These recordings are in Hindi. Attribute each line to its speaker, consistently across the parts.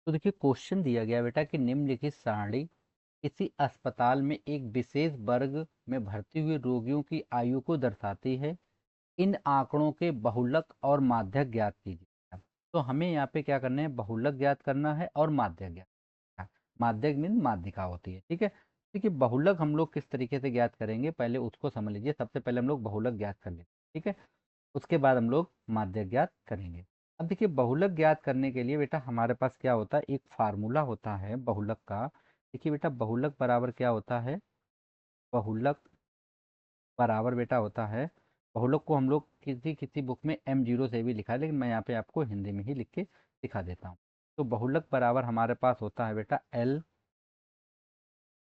Speaker 1: तो देखिए क्वेश्चन दिया गया बेटा कि निम्नलिखित सारणी किसी अस्पताल में एक विशेष वर्ग में भर्ती हुए रोगियों की आयु को दर्शाती है। इन आंकड़ों के बहुलक और माध्यक ज्ञात कीजिए। तो हमें यहाँ पे क्या करना है, बहुलक ज्ञात करना है और माध्यक ज्ञात करना है। माध्यक मीन माध्यिका होती है, ठीक है। देखिए बहुलक हम लोग किस तरीके से ज्ञात करेंगे, पहले उसको समझ लीजिए। सबसे पहले हम लोग बहुलक ज्ञात कर लेते हैं, ठीक है। उसके बाद हम लोग माध्यक ज्ञात करेंगे। अब देखिए बहुलक ज्ञात करने के लिए बेटा हमारे पास क्या होता है, एक फार्मूला होता है बहुलक का। देखिए बेटा बहुलक बराबर क्या होता है, बहुलक बराबर बेटा होता है, बहुलक को हम लोग किसी किसी बुक में m0 से भी लिखा है, लेकिन मैं यहाँ पे आपको हिंदी में ही लिख के दिखा देता हूँ। तो बहुलक बराबर हमारे पास होता है बेटा L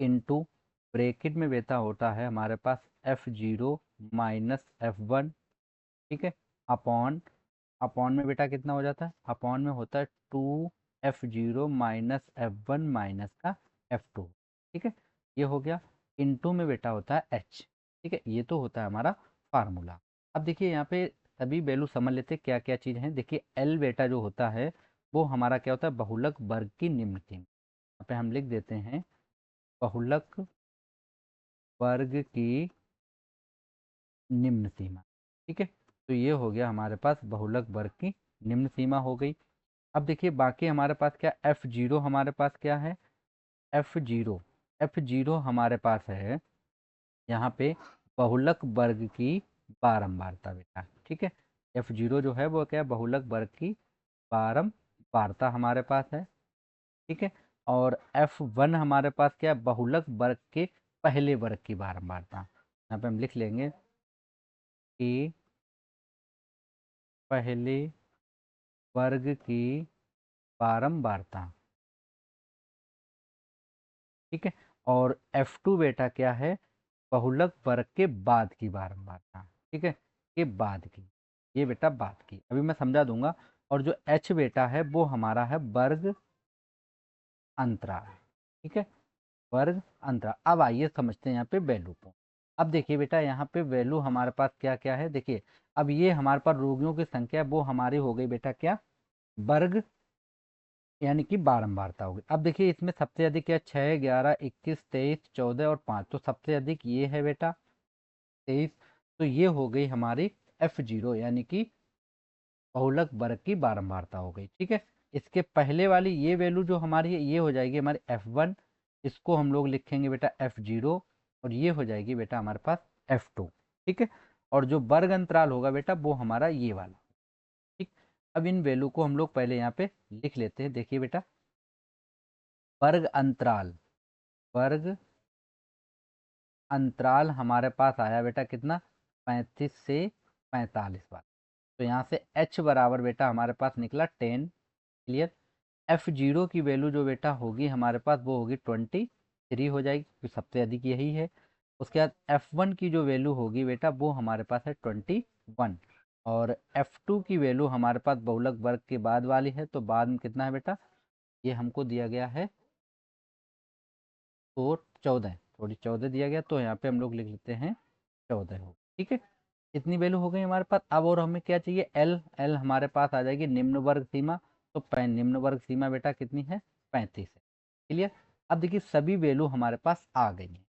Speaker 1: इंटू ब्रेकेट में बेटा होता है हमारे पास F0 माइनस F1, ठीक है। अपॉन अपॉन में बेटा कितना हो जाता है, अपॉन में होता है 2F0 माइनस F1 माइनस का F2, ठीक है। ये हो गया। इनटू में बेटा होता है H, ठीक है। ये तो होता है हमारा फार्मूला। अब देखिए यहाँ पे सभी वैल्यू समझ लेते क्या क्या चीज़ है। देखिए L बेटा जो होता है वो हमारा क्या होता है, बहुलक वर्ग की निम्न सीमा। यहाँ पे हम लिख देते हैं बहुलक वर्ग की निम्न सीमा, ठीक है। तो ये हो गया हमारे पास बहुलक वर्ग की निम्न सीमा हो गई। अब देखिए बाकी हमारे पास क्या, F0 हमारे पास क्या है, F0 F0 हमारे पास है यहाँ पे बहुलक वर्ग की बारंबारता बेटा, ठीक है। F0 जो है वो क्या है, बहुलक वर्ग की बारंबारता हमारे पास है, ठीक है। और F1 हमारे पास क्या है, बहुलक वर्ग के पहले वर्ग की बारंबारता। यहाँ पे हम लिख लेंगे कि पहले वर्ग की बारंबारता, ठीक है। और F2 बेटा क्या है, बहुलक वर्ग के बाद की बारंबारता, ठीक है। के बाद की, ये बेटा बाद की, अभी मैं समझा दूंगा। और जो H बेटा है वो हमारा है वर्ग अंतराल, ठीक है, वर्ग अंतराल। अब आइए समझते हैं यहाँ पे वैल्यू को। अब देखिए बेटा यहाँ पे वैल्यू हमारे पास क्या क्या है, देखिए अब ये हमारे पास रोगियों की संख्या वो हमारी हो गई बेटा क्या, वर्ग यानी कि बारंबारता होगी। अब देखिए इसमें सबसे अधिक क्या, 6, 11, 21, 23, 14 और 5, तो सबसे अधिक ये है बेटा 23। तो ये हो गई हमारी F0 यानी कि बहुलक वर्ग की बारंबारता हो गई, ठीक है। इसके पहले वाली ये वैल्यू जो हमारी है ये हो जाएगी हमारी F1, इसको हम लोग लिखेंगे बेटा F0, और ये हो जाएगी बेटा हमारे पास F2, ठीक है। और जो वर्ग अंतराल होगा बेटा वो हमारा ये वाला, ठीक। अब इन वैल्यू को हम लोग पहले यहाँ पे लिख लेते हैं। देखिए बेटा वर्ग अंतराल, वर्ग अंतराल हमारे पास आया बेटा कितना, 35 से 45 बार। तो यहाँ से H बराबर बेटा हमारे पास निकला 10, क्लियर। F0 की वैल्यू जो बेटा होगी हमारे पास वो होगी 23 हो जाएगी, क्योंकि सबसे अधिक यही है। उसके बाद F1 की जो वैल्यू होगी बेटा वो हमारे पास है 21, और F2 की वैल्यू हमारे पास बहुलक वर्ग के बाद वाली है, तो बाद में कितना है बेटा, ये हमको दिया गया है तो 14, थोड़ी 14 दिया गया, तो यहाँ पे हम लोग लिख लेते हैं 14 हो, ठीक है। इतनी वैल्यू हो गई हमारे पास। अब और हमें क्या चाहिए, एल। एल हमारे पास आ जाएगी निम्न वर्ग सीमा। तो निम्न वर्ग सीमा बेटा कितनी है, 35 है, क्लियर। अब देखिए सभी वैल्यू हमारे पास आ गई हैं।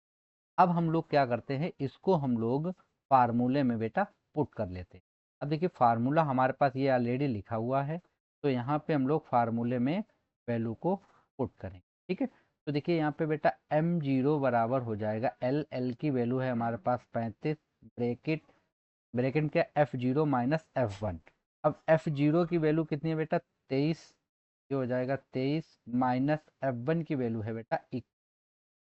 Speaker 1: अब हम लोग क्या करते हैं, इसको हम लोग फार्मूले में बेटा पुट कर लेते हैं। अब देखिए फार्मूला हमारे पास ये ऑलरेडी लिखा हुआ है, तो यहाँ पे हम लोग फार्मूले में वैल्यू को पुट करें, ठीक है। तो देखिए यहाँ पे बेटा M0 बराबर हो जाएगा एल, एल की वैल्यू है हमारे पास 35, ब्रेकेट ब्रैकेट में क्या, F0 माइनस F1। अब F0 की वैल्यू कितनी है बेटा 23, ये हो जाएगा 23 माइनस F1 की वैल्यू है बेटा 21,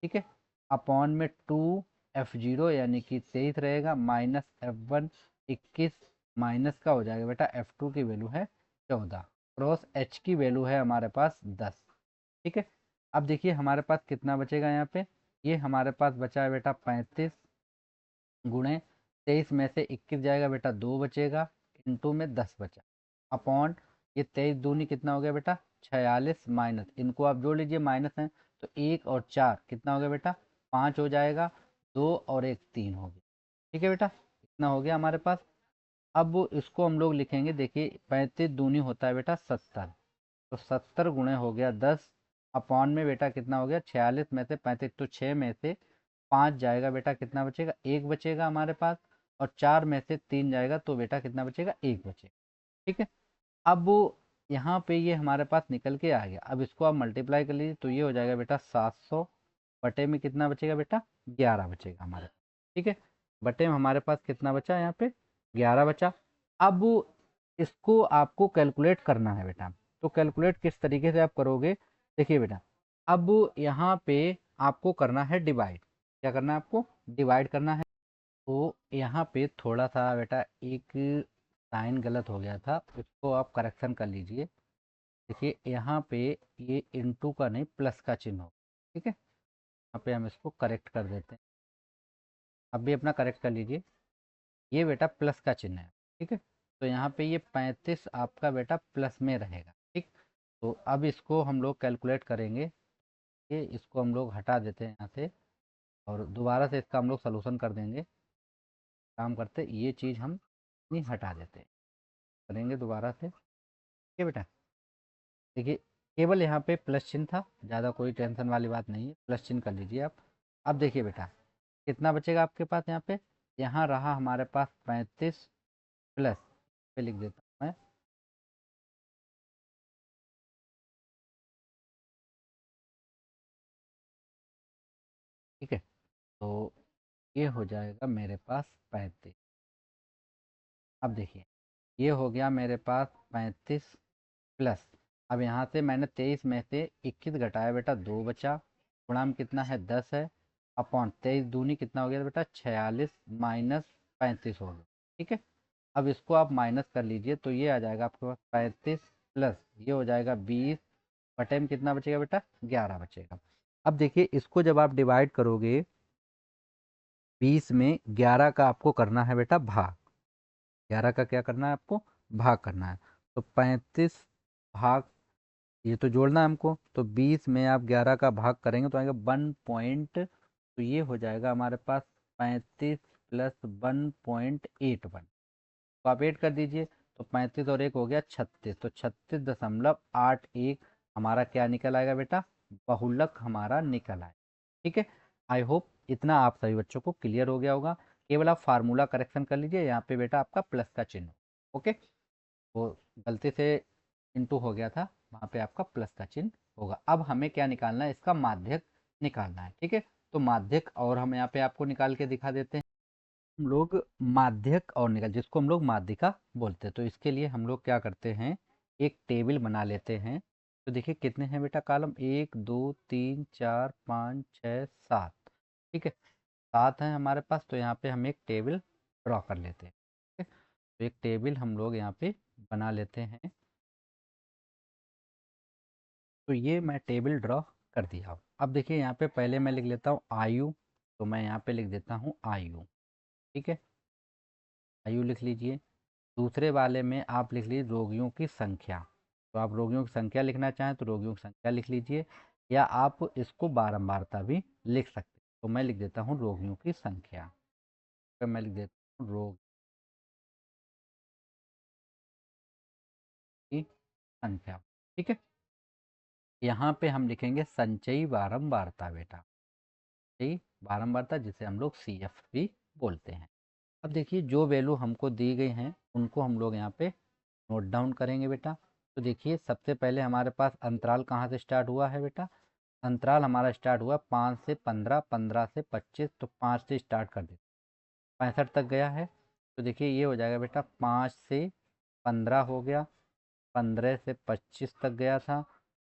Speaker 1: ठीक है। अपॉन में 2F0 यानी कि 23 रहेगा, माइनस F1 21, माइनस का हो जाएगा बेटा F2 की वैल्यू है 14, क्रॉस H की वैल्यू है हमारे पास 10, ठीक है। अब देखिए हमारे पास कितना बचेगा यहाँ पे, ये हमारे पास बचा है बेटा 35 गुणे 23 में से 21 जाएगा बेटा 2 बचेगा, इंटू में 10 बचा, अपॉन ये 23 दूनी कितना हो गया बेटा 46, माइनस इनको आप जोड़ लीजिए, माइनस है तो 1 और 4 कितना हो गया बेटा 5 हो जाएगा, 2 और 1 3 हो गया, ठीक है बेटा। इतना हो गया हमारे पास। अब इसको हम लोग लिखेंगे, देखिए 35 दूनी होता है बेटा 70, तो 70 गुणे हो गया 10 अपॉन में बेटा कितना हो गया 46 में से 35, तो 6 में से 5 जाएगा बेटा कितना बचेगा, 1 बचेगा हमारे पास। और 4 में से 3 जाएगा तो बेटा कितना बचेगा, 1 बचेगा। ठीक है। अब वो यहाँ पे ये हमारे पास निकल के आ गया। अब इसको आप मल्टीप्लाई कर लीजिए तो ये हो जाएगा बेटा 700 बटे में कितना बचेगा बेटा, 11 बचेगा हमारे पास। ठीक है। बटे में हमारे पास कितना बचा यहाँ पे, 11 बचा। अब इसको आपको कैलकुलेट करना है बेटा। तो कैलकुलेट किस तरीके से आप करोगे, देखिए बेटा। अब यहाँ पे आपको करना है डिवाइड। क्या करना है आपको, डिवाइड करना है। तो यहाँ पे थोड़ा सा बेटा एक साइन गलत हो गया था, उसको आप करेक्शन कर लीजिए। देखिए यहाँ पे ये इनटू का नहीं प्लस का चिन्ह हो। ठीक है। यहाँ पे हम इसको करेक्ट कर देते हैं। अब भी अपना करेक्ट कर लीजिए। ये बेटा प्लस का चिन्ह है। ठीक है। तो यहाँ पे ये 35 आपका बेटा प्लस में रहेगा। ठीक। तो अब इसको हम लोग कैलकुलेट करेंगे। ये इसको हम लोग हटा देते हैं यहाँ से, और दोबारा से इसका हम लोग सलूशन कर देंगे। काम करते ये चीज़ हम नहीं हटा देते, करेंगे दोबारा से। ठीक है बेटा। देखिए केवल यहाँ पे प्लस चिन्ह था, ज़्यादा कोई टेंशन वाली बात नहीं है, प्लस चिन्ह कर लीजिए आप। अब देखिए बेटा कितना बचेगा आपके पास यहाँ पे, यहाँ रहा हमारे पास 35 प्लस पे लिख देता हूँ मैं। ठीक है। तो ये हो जाएगा मेरे पास 35। अब देखिए ये हो गया मेरे पास 35 प्लस। अब यहाँ से मैंने 23 में से 21 घटाया बेटा, 2 बचा। गुणा में कितना है, 10 है। अपॉन 23 दूनी कितना हो गया बेटा, 46 माइनस 35 हो गया। ठीक है। अब इसको आप माइनस कर लीजिए तो ये आ जाएगा आपके पास 35 प्लस ये हो जाएगा 20 बटे में कितना बचेगा बेटा, 11 बचेगा। अब देखिए इसको जब आप डिवाइड करोगे 20 में 11 का आपको करना है बेटा भाग। 11 का क्या करना है आपको, भाग करना है। तो 35 भाग, ये तो जोड़ना है हमको, तो 20 में आप 11 का भाग करेंगे तो आएगा 1 पॉइंट। तो ये हो जाएगा हमारे पास 35 प्लस 1.81। तो आप ऐड कर दीजिए। तो 35 और 1 हो गया 36, तो 36.81 हमारा क्या निकल आएगा बेटा, बहुलक हमारा निकल आए। ठीक है। आई होप इतना आप सभी बच्चों को क्लियर हो गया होगा। केवल आप फार्मूला करेक्शन कर लीजिए, यहाँ पे बेटा आपका प्लस का चिन्ह। ओके। वो गलती से इंटू हो गया था, वहाँ पे आपका प्लस का चिन्ह होगा। अब हमें क्या निकालना है, इसका माध्यक निकालना है। ठीक है। तो माध्यक और हम यहाँ पे आपको निकाल के दिखा देते हैं। हम लोग माध्यक और निकाल, जिसको हम लोग माध्यिका बोलते हैं, तो इसके लिए हम लोग क्या करते हैं, एक टेबल बना लेते हैं। तो देखिए कितने हैं बेटा कॉलम, 1 2 3 4 5 6 7। ठीक है। 7 हैं हमारे पास, तो यहाँ पे हम एक टेबल ड्रॉ कर लेते हैं। ठीक है। तो एक टेबल हम लोग यहाँ पे बना लेते हैं। तो ये मैं टेबल ड्रॉ कर दिया। अब देखिए यहाँ पे पहले मैं लिख लेता हूँ आयु। तो मैं यहाँ पे लिख देता हूँ आयु। ठीक है। आयु लिख लीजिए। दूसरे वाले में आप लिख लीजिए रोगियों की संख्या। तो आप रोगियों की संख्या लिखना चाहें तो रोगियों की संख्या लिख लीजिए, या आप इसको बारंबारता भी लिख सकते हैं। तो मैं लिख देता हूँ रोगियों की संख्या। तो मैं लिख देता हूँ रोग की संख्या। ठीक है। यहाँ पे हम लिखेंगे संचयी बारंबारता बेटा, संचयी बारंबारता जिसे हम लोग CF भी बोलते हैं। अब देखिए जो वैल्यू हमको दी गई हैं उनको हम लोग यहाँ पे नोट डाउन करेंगे बेटा। तो देखिए सबसे पहले हमारे पास अंतराल कहाँ से स्टार्ट हुआ है बेटा, अंतराल हमारा स्टार्ट हुआ 5 से 15, 15 से 25, तो 5 से स्टार्ट कर देते 65 तक गया है। तो देखिए ये हो जाएगा बेटा 5 से 15 हो गया, 15 से 25 तक गया था,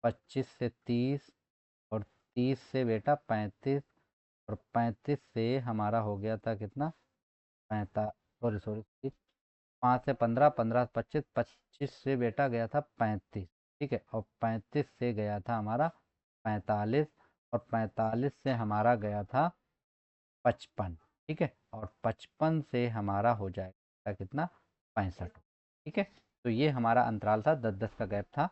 Speaker 1: 25 से 30, और 30 से बेटा 35, और 35 से हमारा हो गया था कितना, 45, सॉरी सॉरी, 5 से 15, 15 से 25, 25 से बेटा गया था 35। ठीक है। और 35 से गया था हमारा 45, और 45 से हमारा गया था 55। ठीक है। और 55 से हमारा हो जाएगा कितना, 65। ठीक है। तो ये हमारा अंतराल था, 10-10 का गैप था।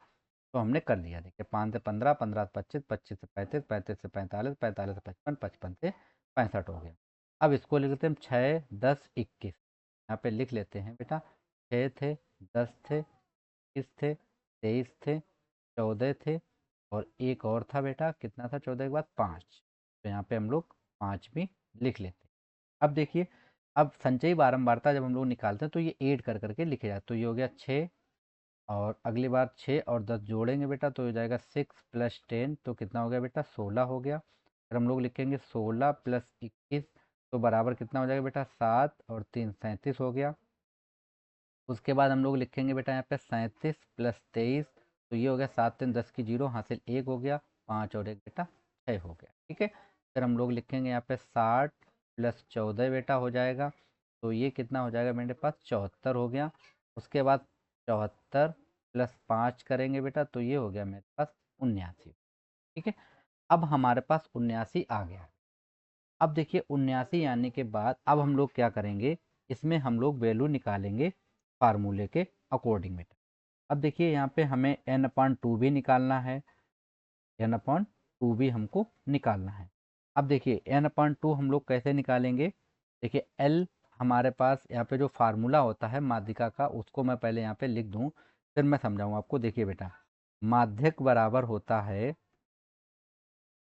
Speaker 1: तो हमने कर लिया। देखिए 5 से 15, 15 से 25, 25 से 35, 35 से 45, 45 से 55, 55 से 65 हो गया। अब इसको लिख लेते हैं 6, 10, 21। यहाँ पे लिख लेते हैं बेटा, 6 थे, 10 थे, 21 थे, 23 थे, 14 थे और एक और था बेटा, कितना था 14 के बाद 5, तो यहाँ पे हम लोग 5 भी लिख लेते हैं। अब देखिए, अब संचयी बारंबारता जब हम लोग निकालते हैं तो ये ऐड कर करके लिखे जाते, तो ये हो गया 6, और अगली बार 6 और 10 जोड़ेंगे बेटा तो हो जाएगा 6 + 10, तो कितना हो गया बेटा 16 हो गया। फिर हम लोग लिखेंगे 16 + 21, तो बराबर कितना हो जाएगा बेटा 7 और 3 37 हो गया। उसके बाद हम लोग लिखेंगे बेटा यहाँ पे 37 + 23, तो ये हो गया 7 3 10 की 0, हासिल 1 हो गया, 5 और 1 बेटा 6 हो गया। ठीक है, फिर हम लोग लिखेंगे यहाँ पे 60 + 14 बेटा हो जाएगा, तो ये कितना हो जाएगा मेरे पास 74 हो गया। उसके बाद 74 + 5 करेंगे बेटा, तो ये हो गया मेरे पास 79। ठीक है, अब हमारे पास 79 आ गया। अब देखिए 79 आने के बाद अब हम लोग क्या करेंगे, इसमें हम लोग वैल्यू निकालेंगे फार्मूले के अकॉर्डिंग बेटा। अब देखिए यहाँ पे हमें n/2 भी निकालना है, n/2 भी हमको निकालना है। अब देखिए n/2 हम लोग कैसे निकालेंगे, देखिए l हमारे पास यहाँ पे जो फार्मूला होता है माध्यिका का, उसको मैं पहले यहाँ पे लिख दूँ, फिर मैं समझाऊँ आपको। देखिए बेटा, माध्यक बराबर होता है,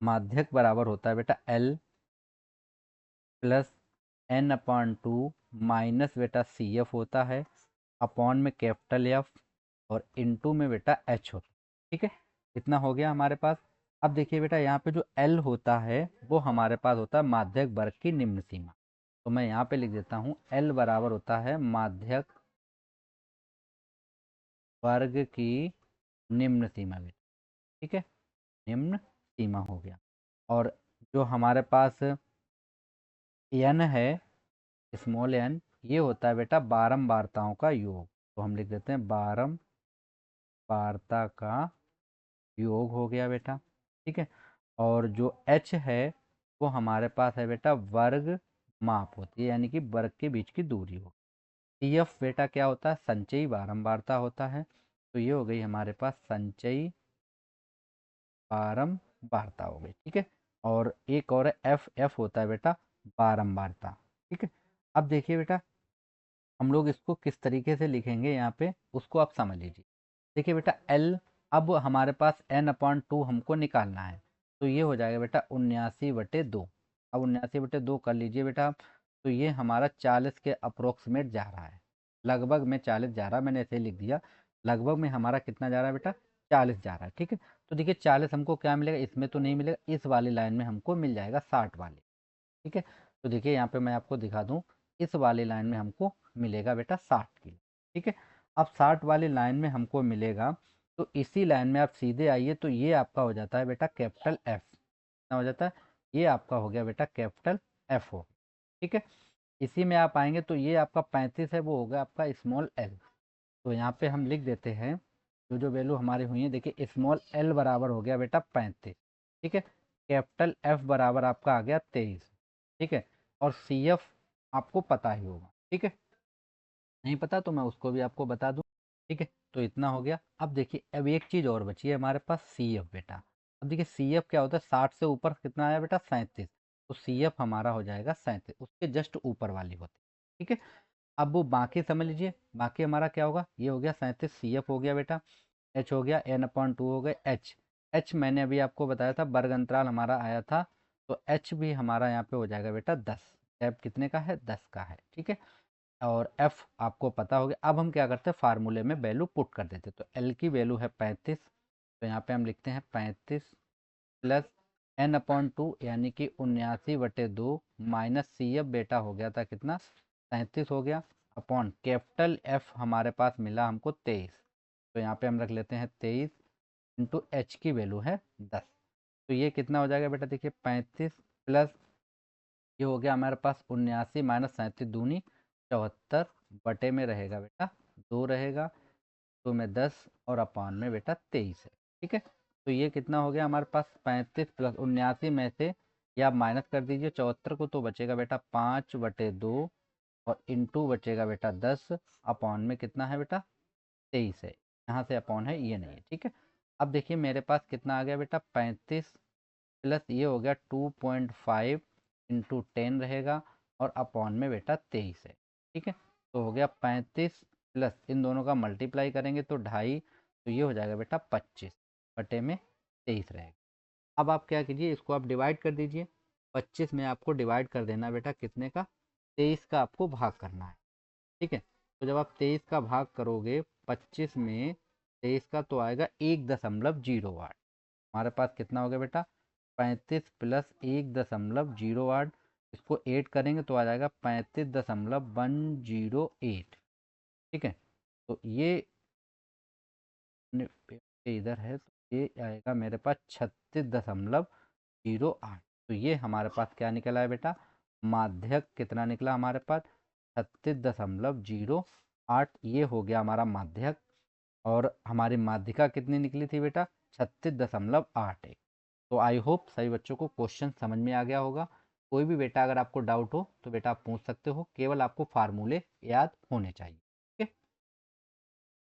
Speaker 1: माध्यक बराबर होता है बेटा l + n/2 माइनस बेटा सी एफ होता है, अपॉन में कैपिटल एफ, और इनटू में बेटा एच होता है। ठीक है, इतना हो गया हमारे पास। अब देखिए बेटा यहाँ पे जो एल होता है वो हमारे पास होता है माध्यक वर्ग की निम्न सीमा, तो मैं यहाँ पे लिख देता हूँ एल बराबर होता है माध्यक वर्ग की निम्न सीमा बेटा। ठीक है, निम्न सीमा हो गया। और जो हमारे पास एन है, स्मॉल एन, ये होता है बेटा बारंबारताओं का योग, तो हम लिख देते हैं बारंबारता का योग हो गया बेटा। ठीक है, और जो एच है वो हमारे पास है बेटा वर्ग माप होती है, यानी कि वर्ग के बीच की दूरी हो। सी एफ बेटा क्या होता है, संचयी बारंबारता होता है, तो ये हो गई हमारे पास संचयी बारंबारता हो गई। ठीक है, और एक और एफ, एफ होता है बेटा बारंबारता। ठीक है, अब देखिए बेटा हम लोग इसको किस तरीके से लिखेंगे यहाँ पे, उसको आप समझ लीजिए। देखिए बेटा एल, अब हमारे पास n/2 हमको निकालना है, तो ये हो जाएगा बेटा 79/2। अब 79/2 कर लीजिए बेटा आप, तो ये हमारा 40 के अप्रोक्सीमेट जा रहा है, लगभग में 40 जा रहा है, मैंने ऐसे ही लिख दिया। लगभग में हमारा कितना जा रहा है बेटा 40 जा रहा है। ठीक है, तो देखिए 40 हमको क्या मिलेगा, इसमें तो नहीं मिलेगा, इस वाली लाइन में हमको मिल जाएगा 60 वाली। ठीक है, तो देखिए यहाँ पे मैं आपको दिखा दूँ, इस वाली लाइन में हमको मिलेगा बेटा 60 किलो। ठीक है, अब 60 वाली लाइन में हमको मिलेगा, तो इसी लाइन में आप सीधे आइए, तो ये आपका हो जाता है बेटा कैपिटल एफ, कितना हो जाता है, ये आपका हो गया बेटा कैपिटल एफ हो। ठीक है, इसी में आप आएंगे तो ये आपका 35 है, वो होगा आपका स्मॉल एल, तो यहाँ पे हम लिख देते हैं जो जो वैल्यू हमारी हुई है। देखिए स्मॉल एल बराबर हो गया बेटा 35। ठीक है, कैपिटल एफ बराबर आपका आ गया 23। ठीक है, और सी एफ आपको पता ही होगा। ठीक है, नहीं पता तो मैं उसको भी आपको बता दूं। ठीक है, तो इतना हो गया। अब देखिए अब एक चीज़ और बची है हमारे पास, सी एफ बेटा। अब देखिए सी एफ क्या होता है, 60 से ऊपर कितना आया बेटा 37, तो सी एफ हमारा हो जाएगा 37, उसके जस्ट ऊपर वाली होती है। ठीक है, अब वो बाकी समझ लीजिए, बाकी हमारा क्या होगा, ये हो गया 37, सी एफ हो गया बेटा, एच हो गया, n/2 हो गए एच। एच मैंने अभी आपको बताया था वर्ग अंतराल हमारा आया था, तो एच भी हमारा यहाँ पे हो जाएगा बेटा 10। एफ कितने का है, 10 का है। ठीक है, और एफ आपको पता हो गया। अब हम क्या करते हैं, फार्मूले में वैल्यू पुट कर देते, तो एल की वैल्यू है 35, तो यहाँ पे हम लिखते हैं 35 प्लस n/2 यानी कि 79/2 माइनस सी एफ बेटा हो गया था कितना 37 हो गया, अपॉन कैपिटल एफ हमारे पास मिला हमको 23, तो यहाँ पे हम रख लेते हैं 23 इंटू एच की वैल्यू है 10, तो ये कितना हो जाएगा बेटा, देखिए 35 प्लस ये हो गया हमारे पास 79 माइनस 37 दूनी 74, बटे में रहेगा बेटा 2 रहेगा, तो में 10 और अपान में बेटा 23 है। ठीक है, तो ये कितना हो गया हमारे पास 35 प्लस 79 में से या आप माइनस कर दीजिए 74 को, तो बचेगा बेटा 5/2 और इंटू बचेगा बेटा 10, अपॉन में कितना है बेटा 23 है, यहाँ से अपॉन है ये नहीं है। ठीक है, अब देखिए मेरे पास कितना आ गया बेटा 35 प्लस ये हो गया 2.5 इंटू 10 रहेगा, और अपॉन में बेटा 23 है। ठीक है, तो हो गया 35 प्लस इन दोनों का मल्टीप्लाई करेंगे तो 2.5, तो ये हो जाएगा बेटा 25। बटे में 23 रहेगा। अब आप क्या कीजिए, इसको आप डिवाइड कर दीजिए। 25 में आपको डिवाइड कर देना बेटा कितने का, 23 का आपको भाग करना है। ठीक है, तो जब आप 23 का भाग करोगे 25 में 23 का, तो आएगा 1.08। हमारे पास कितना हो गया बेटा, 35 प्लस 1.08। इसको 8 करेंगे तो आ जाएगा 35.108। ठीक है, तो ये इधर है, तो ये आएगा मेरे पास 36.08। तो ये हमारे पास क्या निकला है बेटा, माध्यक कितना निकला हमारे पास, 36.08। ये हो गया हमारा माध्यक। और हमारी माध्यिका कितनी निकली थी बेटा, 36.81। तो आई होप सभी बच्चों को क्वेश्चन समझ में आ गया होगा। कोई भी बेटा अगर आपको डाउट हो तो बेटा आप पूछ सकते हो, केवल आपको फार्मूले याद होने चाहिए।